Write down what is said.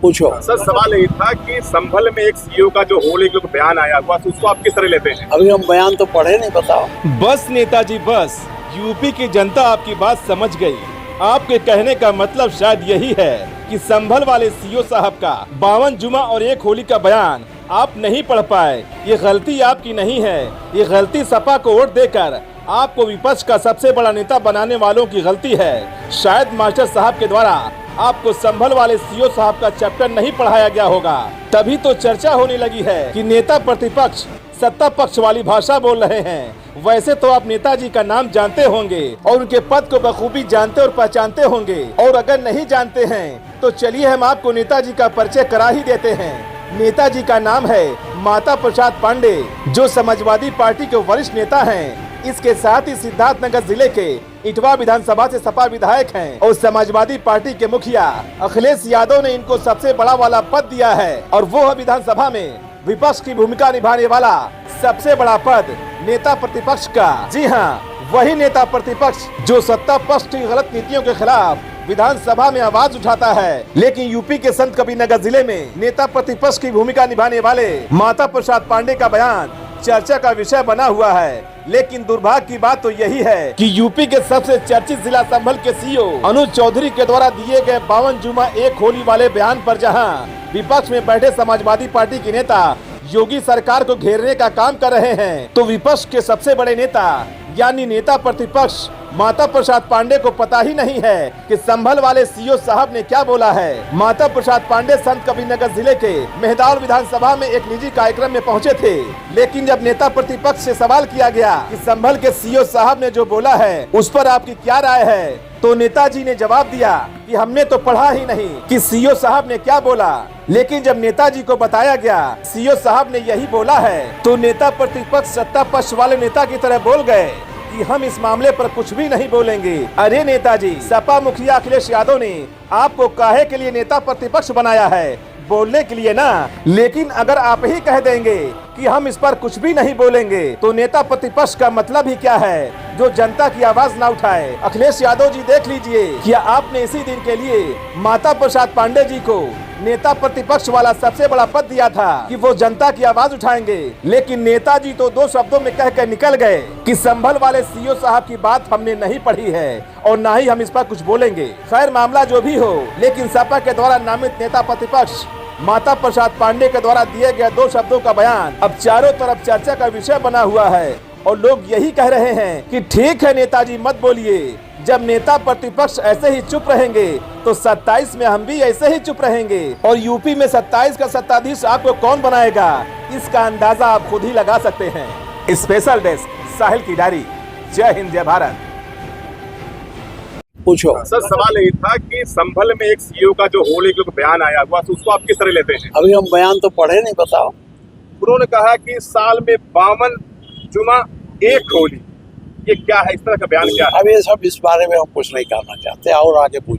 पूछो। सर सवाल ये था कि संभल में एक सीईओ का जो होली का बयान आया हुआ तो उसको आप किस तरह लेते हैं? अभी हम बयान तो पढ़े नहीं, बताओ। बस नेताजी बस, यूपी की जनता आपकी बात समझ गई। आपके कहने का मतलब शायद यही है कि संभल वाले सीईओ साहब का 52 जुमा और एक होली का बयान आप नहीं पढ़ पाए। ये गलती आपकी नहीं है, ये गलती सपा को वोट देकर आपको विपक्ष का सबसे बड़ा नेता बनाने वालों की गलती है। शायद मास्टर साहब के द्वारा आपको संभल वाले सीईओ साहब का चैप्टर नहीं पढ़ाया गया होगा, तभी तो चर्चा होने लगी है कि नेता प्रतिपक्ष सत्ता पक्ष वाली भाषा बोल रहे हैं। वैसे तो आप नेताजी का नाम जानते होंगे और उनके पद को बखूबी जानते और पहचानते होंगे, और अगर नहीं जानते हैं तो चलिए हम आपको नेताजी का परिचय करा ही देते हैं। नेताजी का नाम है माता प्रसाद पांडे, जो समाजवादी पार्टी के वरिष्ठ नेता हैं। इसके साथ ही सिद्धार्थनगर जिले के इटवा विधानसभा से सपा विधायक हैं और समाजवादी पार्टी के मुखिया अखिलेश यादव ने इनको सबसे बड़ा वाला पद दिया है, और वो है विधानसभा में विपक्ष की भूमिका निभाने वाला सबसे बड़ा पद, नेता प्रतिपक्ष का। जी हाँ, वही नेता प्रतिपक्ष जो सत्ता पक्ष की गलत नीतियों के खिलाफ विधानसभा में आवाज उठाता है। लेकिन यूपी के संत कबीरनगर जिले में नेता प्रतिपक्ष की भूमिका निभाने वाले माता प्रसाद पांडे का बयान चर्चा का विषय बना हुआ है। लेकिन दुर्भाग्य की बात तो यही है कि यूपी के सबसे चर्चित जिला संभल के सीईओ अनुज चौधरी के द्वारा दिए गए 52 जुमा एक होली वाले बयान पर जहां विपक्ष में बैठे समाजवादी पार्टी के नेता योगी सरकार को घेरने का काम कर रहे हैं, तो विपक्ष के सबसे बड़े नेता यानी नेता प्रतिपक्ष माता प्रसाद पांडे को पता ही नहीं है कि संभल वाले सीईओ साहब ने क्या बोला है। माता प्रसाद पांडे संत कबीरनगर जिले के मेहदार विधानसभा में एक निजी कार्यक्रम में पहुंचे थे, लेकिन जब नेता प्रतिपक्ष से सवाल किया गया कि संभल के सीईओ साहब ने जो बोला है उस पर आपकी क्या राय है, तो नेताजी ने जवाब दिया कि हमने तो पढ़ा ही नहीं कि सीईओ साहब ने क्या बोला। लेकिन जब नेताजी को बताया गया सीईओ साहब ने यही बोला है, तो नेता प्रतिपक्ष सत्ता पक्ष वाले नेता की तरह बोल गए कि हम इस मामले पर कुछ भी नहीं बोलेंगे। अरे नेताजी, सपा मुखिया अखिलेश यादव ने आपको काहे के लिए नेता प्रतिपक्ष बनाया है? बोलने के लिए ना। लेकिन अगर आप ही कह देंगे कि हम इस पर कुछ भी नहीं बोलेंगे, तो नेता प्रतिपक्ष का मतलब ही क्या है जो जनता की आवाज ना उठाए? अखिलेश यादव जी, देख लीजिए कि आपने इसी दिन के लिए माता प्रसाद पांडे जी को नेता प्रतिपक्ष वाला सबसे बड़ा पद दिया था कि वो जनता की आवाज उठाएंगे। लेकिन नेताजी तो 2 शब्दों में कह कर निकल गए कि संभल वाले सीईओ साहब की बात हमने नहीं पढ़ी है और ना ही हम इस पर कुछ बोलेंगे। खैर, मामला जो भी हो, लेकिन सपा के द्वारा नामित नेता प्रतिपक्ष माता प्रसाद पांडे के द्वारा दिए गए 2 शब्दों का बयान अब चारों तरफ चर्चा का विषय बना हुआ है, और लोग यही कह रहे हैं कि ठीक है नेताजी, मत बोलिए। जब नेता प्रतिपक्ष ऐसे ही चुप रहेंगे तो 27 में हम भी ऐसे ही चुप रहेंगे, और यूपी में 27 का सत्ताधीश आपको कौन बनाएगा, इसका अंदाजा आप खुद ही लगा सकते हैं। स्पेशल डेस्क, साहिल की डायरी। जय हिंद, जय भारत। पूछो। सर सवाल ये था कि संभल में एक सीईओ का जो होली का बयान आया हुआ तो उसको आप किस तरह लेते हैं? अभी हम बयान तो पढ़े नहीं, बताओ। उन्होंने कहा कि साल में 52 जुमा एक होली, ये क्या है? इस तरह का बयान क्या है? अब ये सब इस बारे में हम कुछ नहीं कहना चाहते, और आगे पूछो।